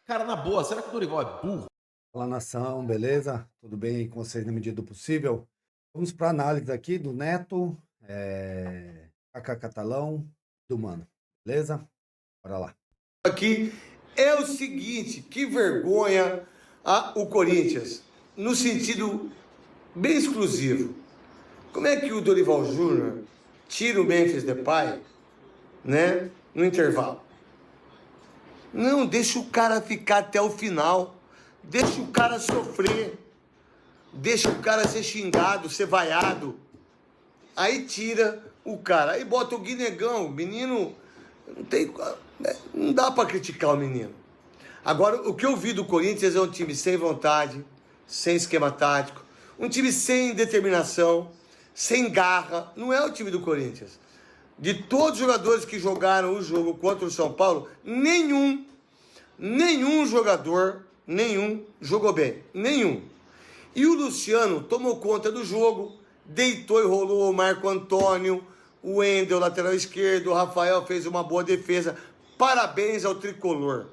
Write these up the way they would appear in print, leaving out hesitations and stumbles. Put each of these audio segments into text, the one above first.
Cara, na boa, será que o Dorival é burro? Fala nação, beleza? Tudo bem aí com vocês na medida do possível? Vamos para a análise aqui do Neto, Kaká Catalão, do Mano, beleza? Bora lá. Aqui é o seguinte, que vergonha o Corinthians, no sentido bem exclusivo. Como é que o Dorival Júnior tira o Memphis Depay, né, no intervalo? Não, deixa o cara ficar até o final, deixa o cara sofrer, deixa o cara ser xingado, ser vaiado. Aí tira o cara, aí bota o Guinegão, o menino, não tem, não dá para criticar o menino. Agora, o que eu vi do Corinthians é um time sem vontade, sem esquema tático, um time sem determinação, sem garra. Não é o time do Corinthians. De todos os jogadores que jogaram o jogo contra o São Paulo, nenhum jogador, jogou bem. Nenhum. E o Luciano tomou conta do jogo, deitou e rolou o Marco Antônio, o Wendel, lateral esquerdo, o Rafael fez uma boa defesa. Parabéns ao tricolor.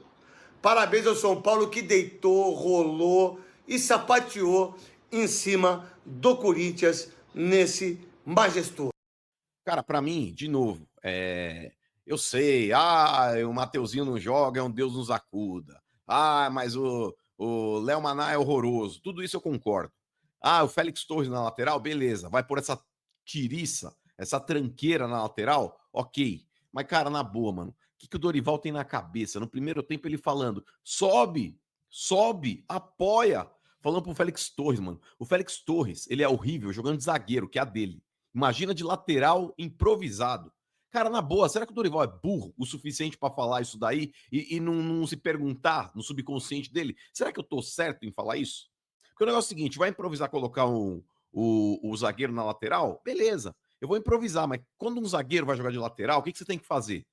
Parabéns ao São Paulo que deitou, rolou e sapateou em cima do Corinthians nesse majestoso. Cara, pra mim, de novo, eu sei, o Mateuzinho não joga, é um Deus nos acuda. Mas o Léo Maná é horroroso. Tudo isso eu concordo. O Félix Torres na lateral, beleza. Vai por essa tiriça, essa tranqueira na lateral, ok. Mas, cara, na boa, mano, o que o Dorival tem na cabeça? No primeiro tempo ele falando, sobe, apoia. Falando pro Félix Torres, mano. O Félix Torres, ele é horrível jogando de zagueiro, que é a dele. Imagina de lateral improvisado. Cara, na boa, será que o Dorival é burro o suficiente para falar isso daí e não se perguntar no subconsciente dele? Será que eu tô certo em falar isso? Porque o negócio é o seguinte: vai improvisar colocar o zagueiro na lateral? Beleza, eu vou improvisar, mas quando um zagueiro vai jogar de lateral, o que você tem que fazer?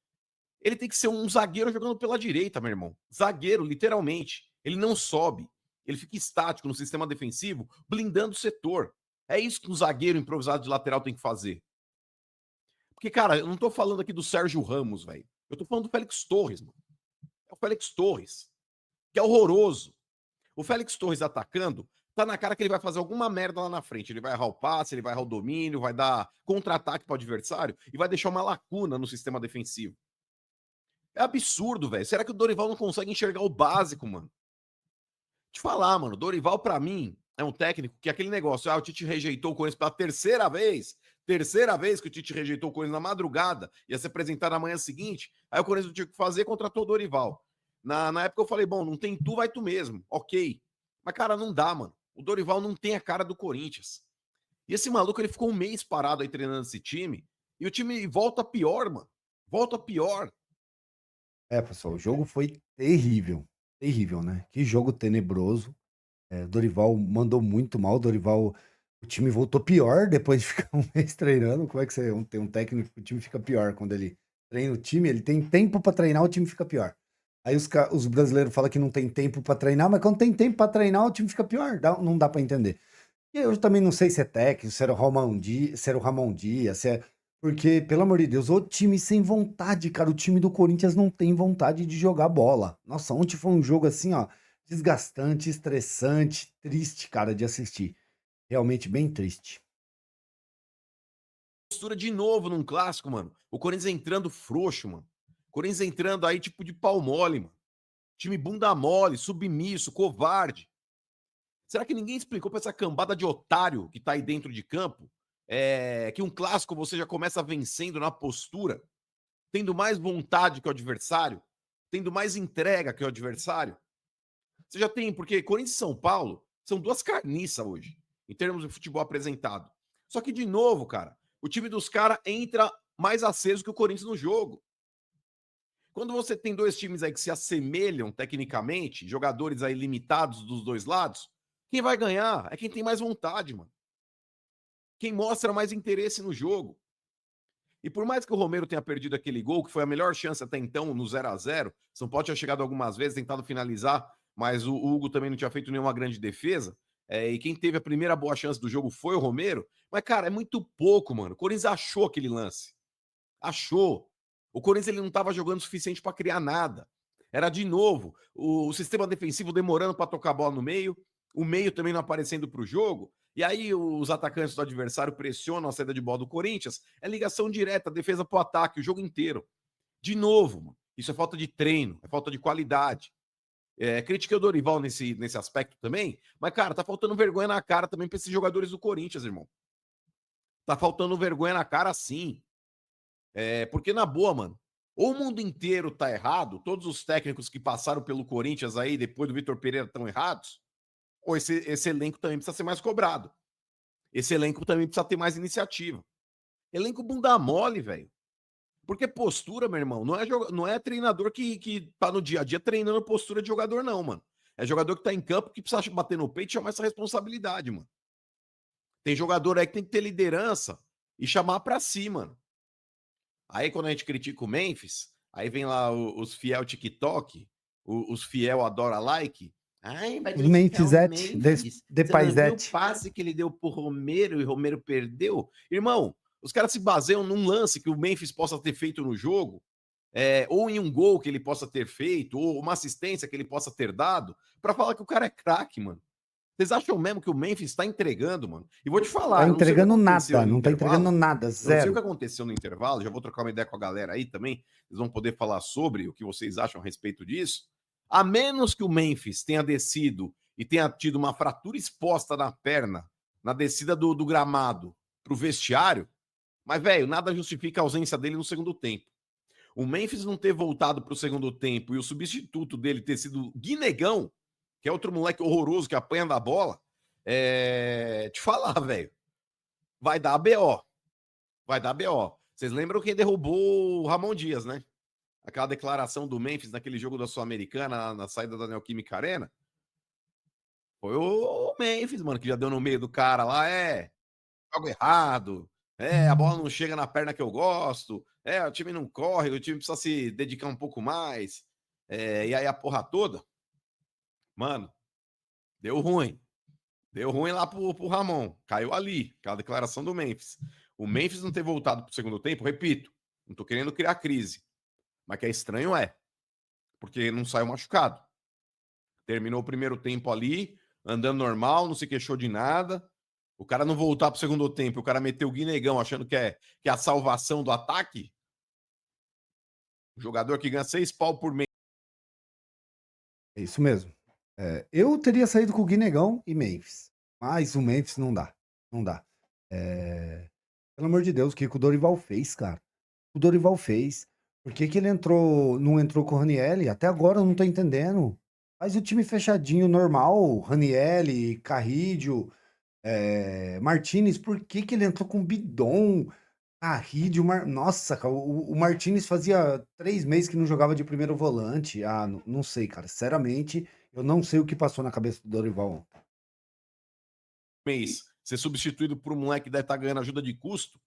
Ele tem que ser um zagueiro jogando pela direita, meu irmão. Zagueiro, literalmente. Ele não sobe. Ele fica estático no sistema defensivo, blindando o setor. É isso que um zagueiro improvisado de lateral tem que fazer. Porque, cara, eu não tô falando aqui do Sérgio Ramos, velho. Eu tô falando do Félix Torres, mano. É o Félix Torres, que é horroroso. O Félix Torres atacando, tá na cara que ele vai fazer alguma merda lá na frente. Ele vai errar o passe, ele vai errar o domínio, vai dar contra-ataque pro adversário e vai deixar uma lacuna no sistema defensivo. É absurdo, velho. Será que o Dorival não consegue enxergar o básico, mano? Te falar, mano, Dorival, pra mim, é um técnico que aquele negócio, o Tite rejeitou o Corinthians pela terceira vez que o Tite rejeitou o Corinthians na madrugada, ia se apresentar na manhã seguinte, aí o Corinthians não tinha o que fazer, contratou o Dorival. Na época eu falei, bom, não tem tu, vai tu mesmo, ok. Mas, cara, não dá, mano. O Dorival não tem a cara do Corinthians. E esse maluco, ele ficou um mês parado aí treinando esse time, e o time volta pior, mano. Volta pior. Pessoal, o jogo foi terrível, terrível, né? Que jogo tenebroso. Dorival mandou muito mal, Dorival, o time voltou pior depois de ficar um mês treinando. Como é que você tem um técnico que o time fica pior quando ele treina o time? Ele tem tempo para treinar, o time fica pior. Aí os brasileiros falam que não tem tempo para treinar, mas quando tem tempo para treinar, o time fica pior. Não dá para entender. E eu também não sei se é técnico, se era o Ramon Dias, se é. Porque, pelo amor de Deus, o time sem vontade, cara. O time do Corinthians não tem vontade de jogar bola. Nossa, ontem foi um jogo assim, ó, desgastante, estressante, triste, cara, de assistir. Realmente bem triste. Postura de novo num clássico, mano. O Corinthians entrando frouxo, mano. O Corinthians entrando aí tipo de pau mole, mano. Time bunda mole, submisso, covarde. Será que ninguém explicou pra essa cambada de otário que tá aí dentro de campo que um clássico você já começa vencendo na postura, tendo mais vontade que o adversário, tendo mais entrega que o adversário? Você já tem, porque Corinthians e São Paulo são duas carniças hoje, em termos de futebol apresentado. Só que, de novo, cara, o time dos caras entra mais aceso que o Corinthians no jogo. Quando você tem dois times aí que se assemelham tecnicamente, jogadores aí limitados dos dois lados, quem vai ganhar é quem tem mais vontade, mano. Quem mostra mais interesse no jogo. E por mais que o Romero tenha perdido aquele gol, que foi a melhor chance até então no 0-0, São Paulo tinha chegado algumas vezes, tentado finalizar, mas o Hugo também não tinha feito nenhuma grande defesa. E quem teve a primeira boa chance do jogo foi o Romero. Mas, cara, é muito pouco, mano. O Corinthians achou aquele lance. Achou. O Corinthians ele não estava jogando o suficiente para criar nada. Era de novo o sistema defensivo demorando para tocar a bola no meio, o meio também não aparecendo para o jogo. E aí os atacantes do adversário pressionam a saída de bola do Corinthians. É ligação direta, defesa para o ataque, o jogo inteiro. De novo, mano. Isso é falta de treino, é falta de qualidade. Critiquei o Dorival nesse aspecto também, mas, cara, tá faltando vergonha na cara também para esses jogadores do Corinthians, irmão. Tá faltando vergonha na cara, sim. Porque, na boa, mano, ou o mundo inteiro tá errado, todos os técnicos que passaram pelo Corinthians aí, depois do Vitor Pereira, estão errados, ou esse elenco também precisa ser mais cobrado. Esse elenco também precisa ter mais iniciativa. Elenco bunda mole, velho. Porque postura, meu irmão, não é treinador que tá no dia a dia treinando postura de jogador, não, mano. É jogador que tá em campo que precisa bater no peito e chamar essa responsabilidade, mano. Tem jogador aí que tem que ter liderança e chamar pra si, mano. Aí quando a gente critica o Memphis, aí vem lá os fiel TikTok, os fiel adora like. Ai, vai Os criticar o Memphis Memphis. de Você não viu o Paisete. passe que ele deu pro Romero e o Romero perdeu? Irmão, os caras se baseiam num lance que o Memphis possa ter feito no jogo, ou em um gol que ele possa ter feito, ou uma assistência que ele possa ter dado, pra falar que o cara é craque, mano. Vocês acham mesmo que o Memphis tá entregando, mano? E vou te Tá falar, eu não sei o que entregando aconteceu nada, no não tá entregando intervalo. nada, Eu não sei o que zero. aconteceu no intervalo, já vou trocar uma ideia com a galera aí também. Eles vão poder falar sobre o que vocês acham a respeito disso. A menos que o Memphis tenha descido e tenha tido uma fratura exposta na perna, na descida do gramado pro vestiário, mas, velho, nada justifica a ausência dele no segundo tempo. O Memphis não ter voltado pro segundo tempo e o substituto dele ter sido Guinegão, que é outro moleque horroroso que apanha da bola, te falar, velho, vai dar BO. Vai dar BO. Vocês lembram quem derrubou o Ramon Dias, né? Aquela declaração do Memphis naquele jogo da Sul-Americana, na saída da Neoquímica Arena. Foi o Memphis, mano, que já deu no meio do cara lá, jogo errado, a bola não chega na perna que eu gosto, o time não corre, o time precisa se dedicar um pouco mais, e aí a porra toda, mano, deu ruim. Deu ruim lá pro Ramon. Caiu ali, aquela declaração do Memphis. O Memphis não ter voltado pro segundo tempo, repito, não tô querendo criar crise. Mas que é estranho porque não saiu machucado. Terminou o primeiro tempo ali, andando normal, não se queixou de nada. O cara não voltar pro segundo tempo, o cara meteu o Guinegão achando que é a salvação do ataque. O jogador que ganha 6 pau por mês. É isso mesmo. Eu teria saído com o Guinegão e Memphis. Mas o Memphis não dá. Não dá. Pelo amor de Deus, o que o Dorival fez, cara? O Dorival fez. Por que ele não entrou com o Ranielli? Até agora eu não tô entendendo. Faz o time fechadinho, normal. Ranielli, Carrídio, Martinez. Por que ele entrou com o Bidon? Carrídio, nossa, cara, o Martinez fazia 3 meses que não jogava de primeiro volante. Não sei, cara. Sinceramente, eu não sei o que passou na cabeça do Dorival. Ser substituído por um moleque que deve estar ganhando ajuda de custo.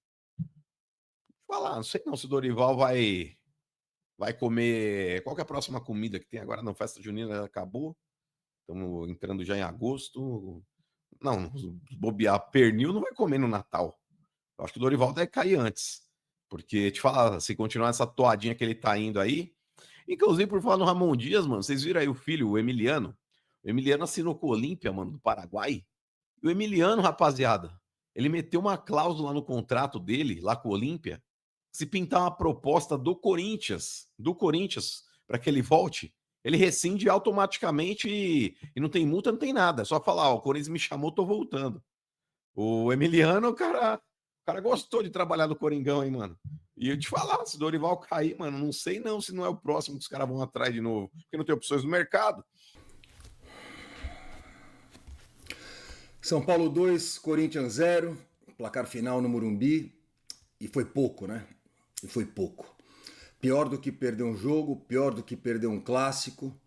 Falar, não sei não se o Dorival vai comer. Qual que é a próxima comida que tem agora? Não, festa junina acabou. Estamos entrando já em agosto. Não, bobear pernil não vai comer no Natal. Eu acho que o Dorival deve cair antes. Porque, te falar, se continuar essa toadinha que ele tá indo aí. Inclusive, por falar no Ramon Dias, mano, vocês viram aí o filho, o Emiliano? O Emiliano assinou com o Olímpia, mano, do Paraguai. E o Emiliano, rapaziada, ele meteu uma cláusula no contrato dele, lá com o Olímpia, se pintar uma proposta do Corinthians, para que ele volte, ele rescinde automaticamente e não tem multa, não tem nada. É só falar, ó, o Corinthians me chamou, tô voltando. O Emiliano, o cara gostou de trabalhar no Coringão, hein, mano. E eu te falar, se o Dorival cair, mano, não sei não se não é o próximo que os caras vão atrás de novo, porque não tem opções no mercado. São Paulo 2, Corinthians 0, placar final no Morumbi. E foi pouco, né? E foi pouco. Pior do que perder um jogo, pior do que perder um clássico.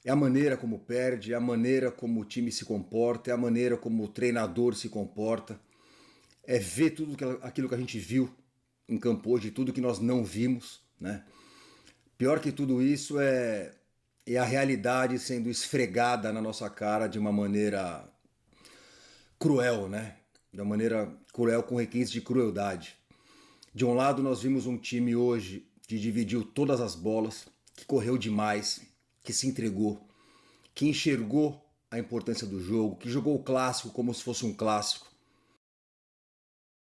É a maneira como perde, é a maneira como o time se comporta, é a maneira como o treinador se comporta. É ver tudo aquilo que a gente viu em campo hoje, tudo que nós não vimos, né? Pior que tudo isso é a realidade sendo esfregada na nossa cara de uma maneira cruel, né? De uma maneira cruel, com requintes de crueldade. De um lado, nós vimos um time hoje que dividiu todas as bolas, que correu demais, que se entregou, que enxergou a importância do jogo, que jogou o clássico como se fosse um clássico.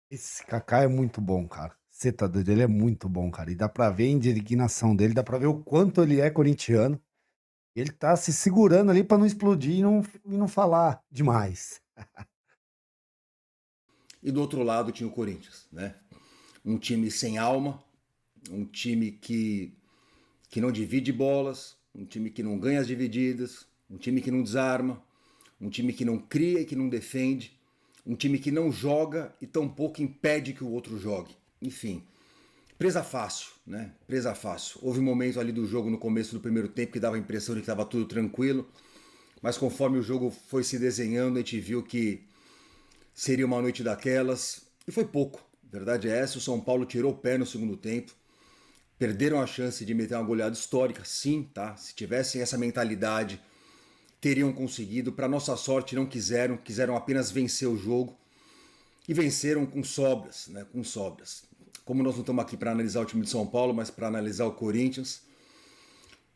Esse Kaká é muito bom, cara. Você tá doido? Ele é muito bom, cara. E dá pra ver a indignação dele, dá pra ver o quanto ele é corintiano. Ele tá se segurando ali pra não explodir e não falar demais. E do outro lado tinha o Corinthians, né? Um time sem alma, um time que não divide bolas, um time que não ganha as divididas, um time que não desarma, um time que não cria e que não defende, um time que não joga e tampouco impede que o outro jogue. Enfim, presa fácil, né? Presa fácil. Houve um momento ali do jogo no começo do primeiro tempo que dava a impressão de que estava tudo tranquilo, mas conforme o jogo foi se desenhando, a gente viu que seria uma noite daquelas e foi pouco. A verdade é essa, o São Paulo tirou o pé no segundo tempo, perderam a chance de meter uma goleada histórica, sim, tá? Se tivessem essa mentalidade, teriam conseguido. Para nossa sorte, não quiseram, quiseram apenas vencer o jogo e venceram com sobras, né? Com sobras. Como nós não estamos aqui para analisar o time de São Paulo, mas para analisar o Corinthians,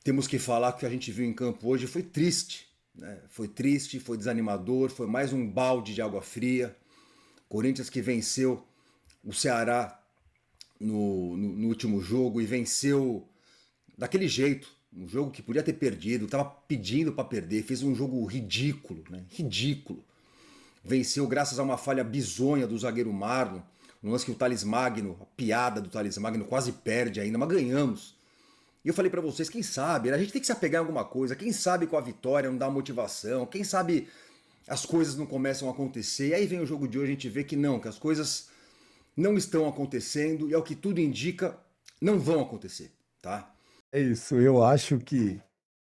temos que falar que o que a gente viu em campo hoje foi triste, né? Foi triste, foi desanimador, foi mais um balde de água fria. Corinthians que venceu o Ceará no último jogo e venceu daquele jeito. Um jogo que podia ter perdido, estava pedindo para perder, fez um jogo ridículo, né? Ridículo. Venceu graças a uma falha bizonha do zagueiro Marlon, um lance que o Thales Magno, a piada do Thales Magno quase perde ainda, mas ganhamos. E eu falei para vocês, quem sabe, a gente tem que se apegar em alguma coisa, quem sabe com a vitória não dá motivação, quem sabe as coisas não começam a acontecer. E aí vem o jogo de hoje, a gente vê que não, que as coisas não estão acontecendo e ao que tudo indica, não vão acontecer, tá? É isso, eu acho que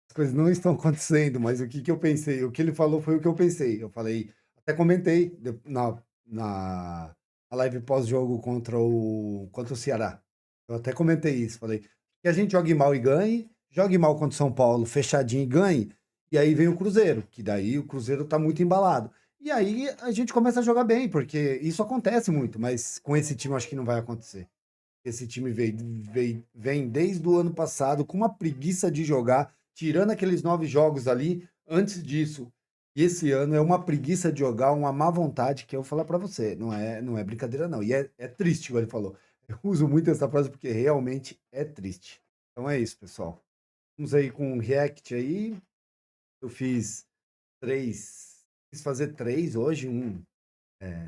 as coisas não estão acontecendo, mas o que que eu pensei? O que ele falou foi o que eu pensei. Eu falei, até comentei na live pós-jogo contra o Ceará. Eu até comentei isso. Falei que a gente jogue mal e ganhe, jogue mal contra o São Paulo, fechadinho e ganhe. E aí vem o Cruzeiro, que daí o Cruzeiro tá muito embalado. E aí a gente começa a jogar bem, porque isso acontece muito, mas com esse time eu acho que não vai acontecer. Esse time vem desde o ano passado com uma preguiça de jogar, tirando aqueles 9 jogos ali. Antes disso, esse ano é uma preguiça de jogar, uma má vontade que eu vou falar pra você. Não é brincadeira, não. E é triste, igual ele falou. Eu uso muito essa frase porque realmente é triste. Então é isso, pessoal. Vamos aí com um react aí. Eu fiz 3. Quis fazer 3 hoje,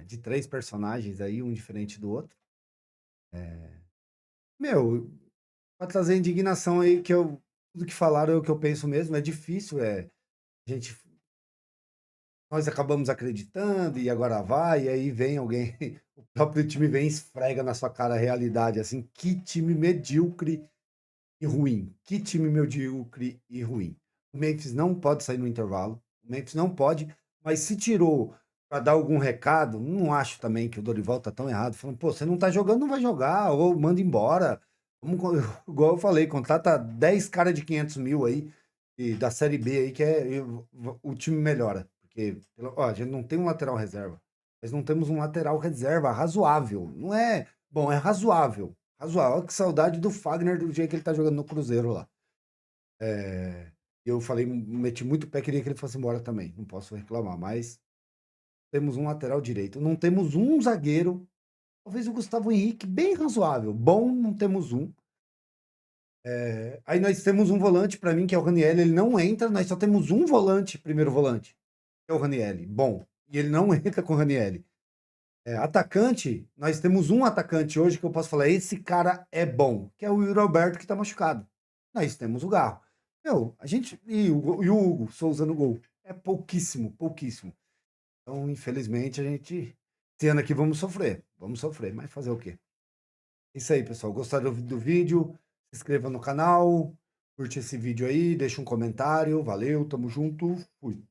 de 3 personagens aí, um diferente do outro. Meu, pra trazer indignação aí, tudo que falaram é o que eu penso mesmo, é difícil, a gente, nós acabamos acreditando e agora vai, e aí vem alguém, o próprio time vem e esfrega na sua cara a realidade, assim, que time medíocre e ruim, que time medíocre e ruim. O Memphis não pode sair no intervalo, o Memphis não pode, mas se tirou para dar algum recado, não acho também que o Dorival tá tão errado, falando, pô, você não tá jogando, não vai jogar, ou manda embora. Igual eu falei, contrata 10 caras de 500 mil aí, da Série B aí, o time melhora. Porque, ó, a gente não tem um lateral reserva, mas não temos um lateral reserva razoável. Não é bom, é razoável. Razoável. Olha que saudade do Fagner do jeito que ele tá jogando no Cruzeiro lá. Eu falei, meti muito pé, queria que ele fosse embora também. Não posso reclamar, mas temos um lateral direito. Não temos um zagueiro. Talvez o Gustavo Henrique, bem razoável. Bom, não temos um. Aí nós temos um volante, para mim, que é o Ranieri. Ele não entra, nós só temos um volante, primeiro volante, que é o Ranieri. Bom, e ele não entra com o Ranieri. Atacante, nós temos um atacante hoje que eu posso falar, esse cara é bom, que é o Yuri Alberto, que tá machucado. Nós temos o Garro. Meu, a gente. E o Hugo Souza no gol. É pouquíssimo, pouquíssimo. Então, infelizmente, a gente. Esse ano aqui vamos sofrer. Vamos sofrer, mas fazer o quê? É isso aí, pessoal. Gostaram do vídeo? Se inscreva no canal, curte esse vídeo aí, deixa um comentário. Valeu, tamo junto. Fui.